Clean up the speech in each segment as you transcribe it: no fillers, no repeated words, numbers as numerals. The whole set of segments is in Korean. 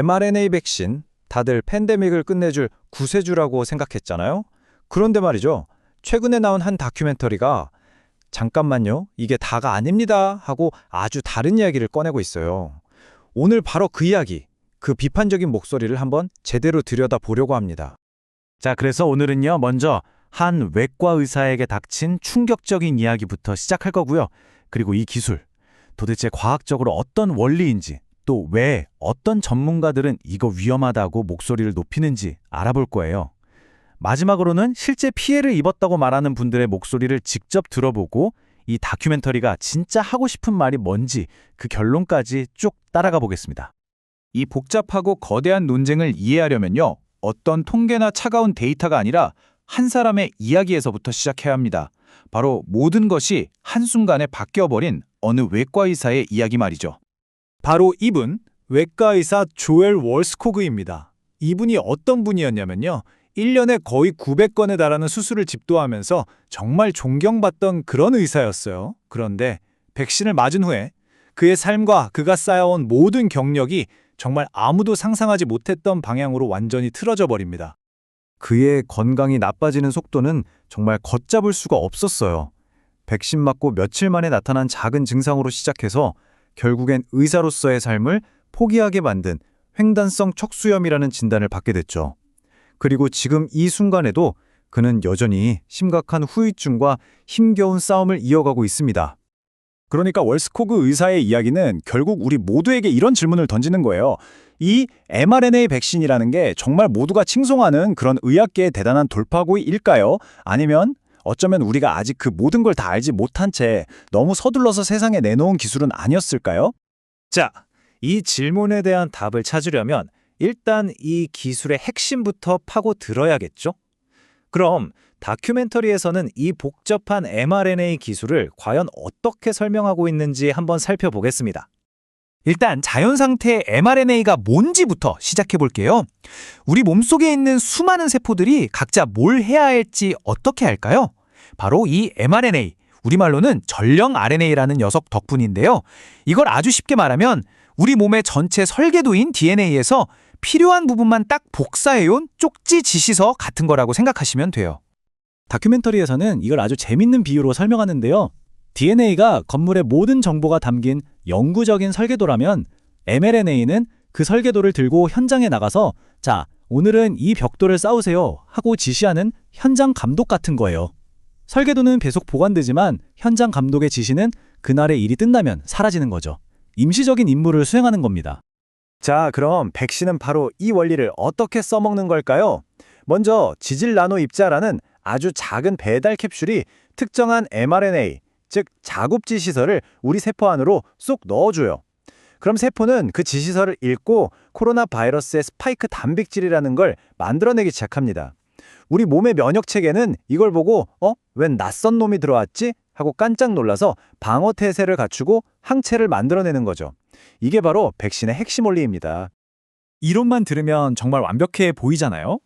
mRNA 백신, 다들 팬데믹을 끝내줄 구세주라고 생각했잖아요. 그런데 말이죠. 최근에 나온 한 다큐멘터리가 잠깐만요, 이게 다가 아닙니다 하고 아주 다른 이야기를 꺼내고 있어요. 오늘 바로 그 이야기, 그 비판적인 목소리를 한번 제대로 들여다보려고 합니다. 자, 그래서 오늘은요, 먼저 한 외과 의사에게 닥친 충격적인 이야기부터 시작할 거고요. 그리고 이 기술, 도대체 과학적으로 어떤 원리인지, 또 왜 어떤 전문가들은 이거 위험하다고 목소리를 높이는지 알아볼 거예요. 마지막으로는 실제 피해를 입었다고 말하는 분들의 목소리를 직접 들어보고 이 다큐멘터리가 진짜 하고 싶은 말이 뭔지 그 결론까지 쭉 따라가 보겠습니다. 이 복잡하고 거대한 논쟁을 이해하려면요, 어떤 통계나 차가운 데이터가 아니라 한 사람의 이야기에서부터 시작해야 합니다. 바로 모든 것이 한순간에 바뀌어버린 어느 외과 의사의 이야기 말이죠. 바로 이분, 외과 의사 조엘 월스코그입니다. 이분이 어떤 분이었냐면요. 1년에 거의 900건에 달하는 수술을 집도하면서 정말 존경받던 그런 의사였어요. 그런데 백신을 맞은 후에 그의 삶과 그가 쌓아온 모든 경력이 정말 아무도 상상하지 못했던 방향으로 완전히 틀어져 버립니다. 그의 건강이 나빠지는 속도는 정말 걷잡을 수가 없었어요. 백신 맞고 며칠 만에 나타난 작은 증상으로 시작해서 결국엔 의사로서의 삶을 포기하게 만든 횡단성 척수염이라는 진단을 받게 됐죠. 그리고 지금 이 순간에도 그는 여전히 심각한 후유증과 힘겨운 싸움을 이어가고 있습니다. 그러니까 월스코그 의사의 이야기는 결국 우리 모두에게 이런 질문을 던지는 거예요. 이 mRNA 백신이라는 게 정말 모두가 칭송하는 그런 의학계의 대단한 돌파구일까요? 아니면 어쩌면 우리가 아직 그 모든 걸 다 알지 못한 채 너무 서둘러서 세상에 내놓은 기술은 아니었을까요? 자, 이 질문에 대한 답을 찾으려면 일단 이 기술의 핵심부터 파고 들어야겠죠? 그럼 다큐멘터리에서는 이 복잡한 mRNA 기술을 과연 어떻게 설명하고 있는지 한번 살펴보겠습니다. 일단 자연 상태의 mRNA가 뭔지부터 시작해 볼게요. 우리 몸속에 있는 수많은 세포들이 각자 뭘 해야 할지 어떻게 할까요? 바로 이 mRNA, 우리말로는 전령 RNA라는 녀석 덕분인데요. 이걸 아주 쉽게 말하면 우리 몸의 전체 설계도인 DNA에서 필요한 부분만 딱 복사해온 쪽지 지시서 같은 거라고 생각하시면 돼요. 다큐멘터리에서는 이걸 아주 재밌는 비유로 설명하는데요. DNA가 건물의 모든 정보가 담긴 영구적인 설계도라면 mRNA는 그 설계도를 들고 현장에 나가서 자, 오늘은 이 벽돌을 쌓으세요 하고 지시하는 현장 감독 같은 거예요. 설계도는 계속 보관되지만 현장 감독의 지시는 그날의 일이 끝나면 사라지는 거죠. 임시적인 임무를 수행하는 겁니다. 자, 그럼 백신은 바로 이 원리를 어떻게 써먹는 걸까요? 먼저 지질 나노 입자라는 아주 작은 배달 캡슐이 특정한 mRNA, 즉 자급 지시서를 우리 세포 안으로 쏙 넣어줘요. 그럼 세포는 그 지시서를 읽고 코로나 바이러스의 스파이크 단백질이라는 걸 만들어내기 시작합니다. 우리 몸의 면역체계는 이걸 보고 웬 낯선 놈이 들어왔지? 하고 깜짝 놀라서 방어 태세를 갖추고 항체를 만들어내는 거죠. 이게 바로 백신의 핵심 원리입니다. 이론만 들으면 정말 완벽해 보이잖아요?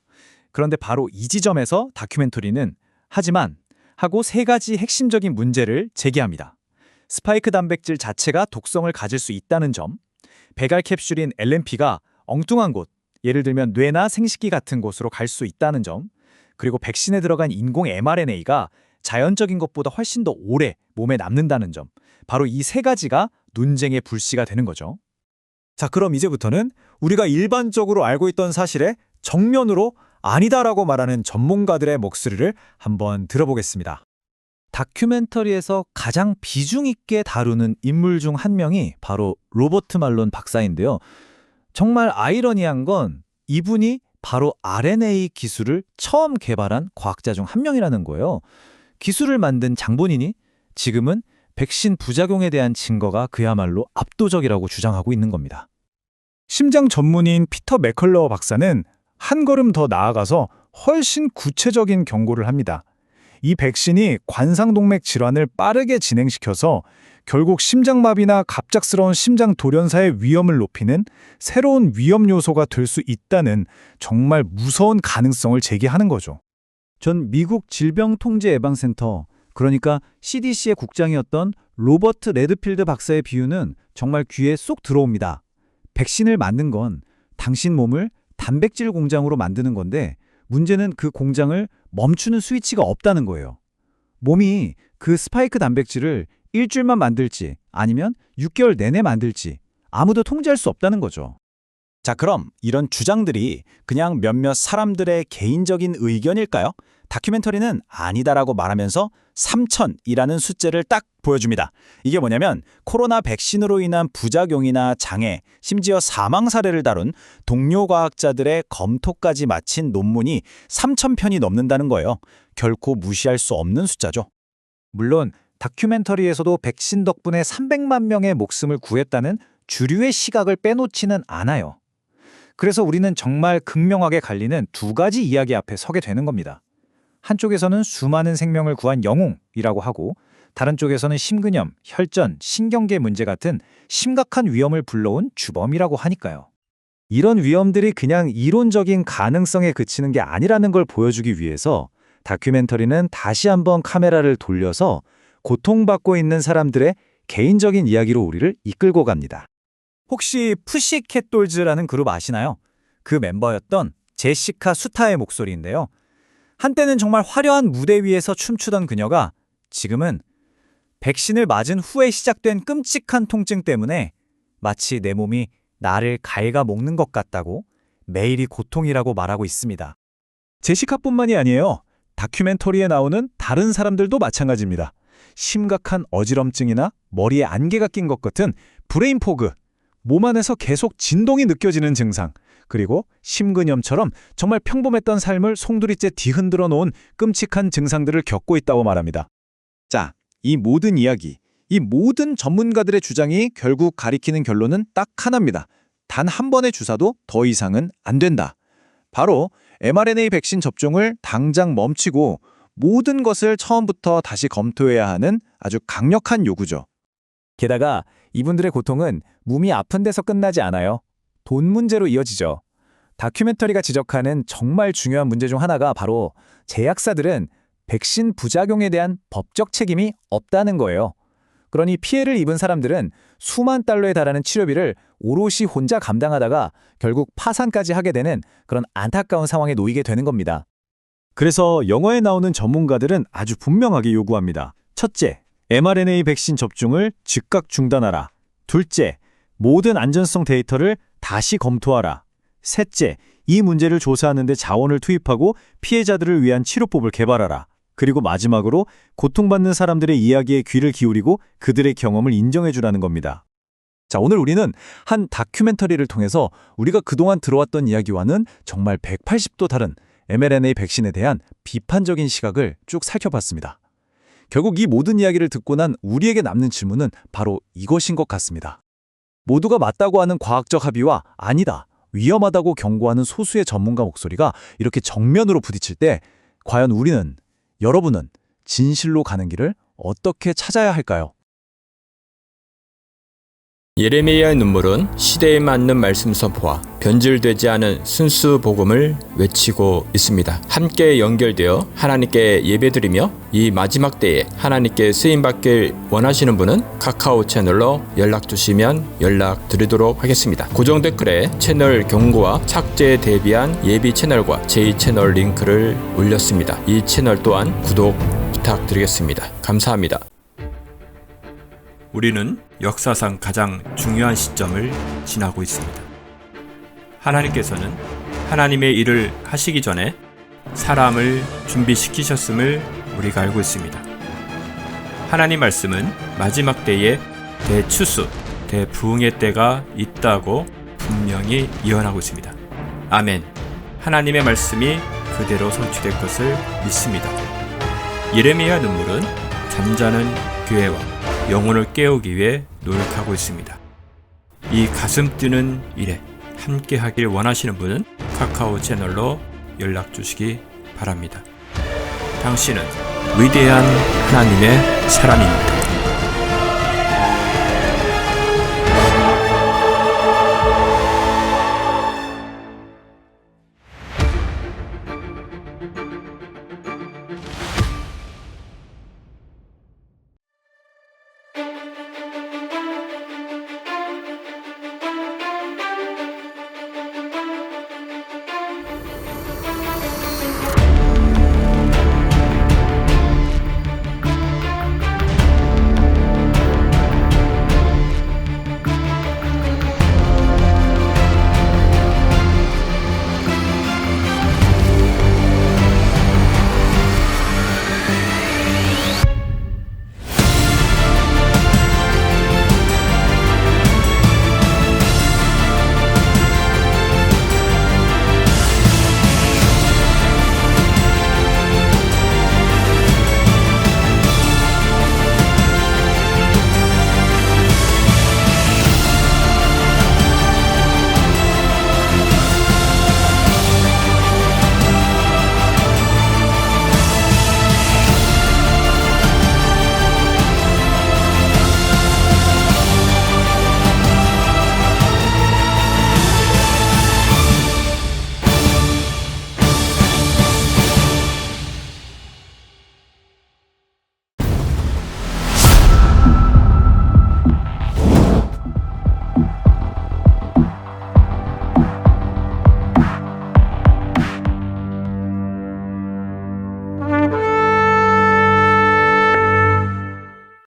그런데 바로 이 지점에서 다큐멘터리는 하지만 하고 세 가지 핵심적인 문제를 제기합니다. 스파이크 단백질 자체가 독성을 가질 수 있다는 점, 배갈 캡슐인 LNP가 엉뚱한 곳, 예를 들면 뇌나 생식기 같은 곳으로 갈 수 있다는 점, 그리고 백신에 들어간 인공 mRNA가 자연적인 것보다 훨씬 더 오래 몸에 남는다는 점, 바로 이 세 가지가 논쟁의 불씨가 되는 거죠. 자, 그럼 이제부터는 우리가 일반적으로 알고 있던 사실에 정면으로 아니다라고 말하는 전문가들의 목소리를 한번 들어보겠습니다. 다큐멘터리에서 가장 비중 있게 다루는 인물 중 한 명이 바로 로버트 말론 박사인데요. 정말 아이러니한 건 이분이 바로 RNA 기술을 처음 개발한 과학자 중 한 명이라는 거예요. 기술을 만든 장본인이 지금은 백신 부작용에 대한 증거가 그야말로 압도적이라고 주장하고 있는 겁니다. 심장 전문의인 피터 맥컬러워 박사는 한 걸음 더 나아가서 훨씬 구체적인 경고를 합니다. 이 백신이 관상동맥 질환을 빠르게 진행시켜서 결국 심장마비나 갑작스러운 심장 돌연사의 위험을 높이는 새로운 위험 요소가 될 수 있다는 정말 무서운 가능성을 제기하는 거죠. 전 미국 질병통제예방센터, 그러니까 CDC의 국장이었던 로버트 레드필드 박사의 비유는 정말 귀에 쏙 들어옵니다. 백신을 만든 건 당신 몸을 단백질 공장으로 만드는 건데 문제는 그 공장을 멈추는 스위치가 없다는 거예요. 몸이 그 스파이크 단백질을 일주일만 만들지 아니면 6개월 내내 만들지 아무도 통제할 수 없다는 거죠. 자, 그럼 이런 주장들이 그냥 몇몇 사람들의 개인적인 의견일까요? 다큐멘터리는 아니다라고 말하면서 3,000이라는 숫자를 딱 보여줍니다. 이게 뭐냐면 코로나 백신으로 인한 부작용이나 장애, 심지어 사망 사례를 다룬 동료 과학자들의 검토까지 마친 논문이 3,000편이 넘는다는 거예요. 결코 무시할 수 없는 숫자죠. 물론 다큐멘터리에서도 백신 덕분에 300만 명의 목숨을 구했다는 주류의 시각을 빼놓지는 않아요. 그래서 우리는 정말 극명하게 갈리는 두 가지 이야기 앞에 서게 되는 겁니다. 한쪽에서는 수많은 생명을 구한 영웅이라고 하고 다른 쪽에서는 심근염, 혈전, 신경계 문제 같은 심각한 위험을 불러온 주범이라고 하니까요. 이런 위험들이 그냥 이론적인 가능성에 그치는 게 아니라는 걸 보여주기 위해서 다큐멘터리는 다시 한번 카메라를 돌려서 고통받고 있는 사람들의 개인적인 이야기로 우리를 이끌고 갑니다. 혹시 푸시캣돌즈라는 그룹 아시나요? 그 멤버였던 제시카 수타의 목소리인데요. 한때는 정말 화려한 무대 위에서 춤추던 그녀가 지금은 백신을 맞은 후에 시작된 끔찍한 통증 때문에 마치 내 몸이 나를 갉아먹는 것 같다고 매일이 고통이라고 말하고 있습니다. 제시카뿐만이 아니에요. 다큐멘터리에 나오는 다른 사람들도 마찬가지입니다. 심각한 어지럼증이나 머리에 안개가 낀 것 같은 브레인 포그, 몸 안에서 계속 진동이 느껴지는 증상, 그리고 심근염처럼 정말 평범했던 삶을 송두리째 뒤흔들어 놓은 끔찍한 증상들을 겪고 있다고 말합니다. 자, 이 모든 이야기, 이 모든 전문가들의 주장이 결국 가리키는 결론은 딱 하나입니다. 단 한 번의 주사도 더 이상은 안 된다. 바로 mRNA 백신 접종을 당장 멈추고 모든 것을 처음부터 다시 검토해야 하는 아주 강력한 요구죠. 게다가 이분들의 고통은 몸이 아픈 데서 끝나지 않아요. 돈 문제로 이어지죠. 다큐멘터리가 지적하는 정말 중요한 문제 중 하나가 바로 제약사들은 백신 부작용에 대한 법적 책임이 없다는 거예요. 그러니 피해를 입은 사람들은 수만 달러에 달하는 치료비를 오롯이 혼자 감당하다가 결국 파산까지 하게 되는 그런 안타까운 상황에 놓이게 되는 겁니다. 그래서 영화에 나오는 전문가들은 아주 분명하게 요구합니다. 첫째, mRNA 백신 접종을 즉각 중단하라. 둘째, 모든 안전성 데이터를 다시 검토하라. 셋째, 이 문제를 조사하는 데 자원을 투입하고 피해자들을 위한 치료법을 개발하라. 그리고 마지막으로 고통받는 사람들의 이야기에 귀를 기울이고 그들의 경험을 인정해주라는 겁니다. 자, 오늘 우리는 한 다큐멘터리를 통해서 우리가 그동안 들어왔던 이야기와는 정말 180도 다른 mRNA 백신에 대한 비판적인 시각을 쭉 살펴봤습니다. 결국 이 모든 이야기를 듣고 난 우리에게 남는 질문은 바로 이것인 것 같습니다. 모두가 맞다고 하는 과학적 합의와 아니다, 위험하다고 경고하는 소수의 전문가 목소리가 이렇게 정면으로 부딪힐 때 과연 우리는, 여러분은 진실로 가는 길을 어떻게 찾아야 할까요? 예레미야의 눈물은 시대에 맞는 말씀 선포와 변질되지 않은 순수 복음을 외치고 있습니다. 함께 연결되어 하나님께 예배드리며 이 마지막 때에 하나님께 쓰임받길 원하시는 분은 카카오 채널로 연락주시면 연락드리도록 하겠습니다. 고정 댓글에 채널 경고와 착제에 대비한 예비 채널과 제2채널 링크를 올렸습니다. 이 채널 또한 구독 부탁드리겠습니다. 감사합니다. 우리는 역사상 가장 중요한 시점을 지나고 있습니다. 하나님께서는 하나님의 일을 하시기 전에 사람을 준비시키셨음을 우리가 알고 있습니다. 하나님 말씀은 마지막 때에 대추수, 대부흥의 때가 있다고 분명히 예언하고 있습니다. 아멘. 하나님의 말씀이 그대로 성취될 것을 믿습니다. 예레미야 눈물은 잠자는 교회와 영혼을 깨우기 위해 노력하고 있습니다. 이 가슴 뛰는 일에 함께 하길 원하시는 분은 카카오 채널로 연락 주시기 바랍니다. 당신은 위대한 하나님의 사람입니다.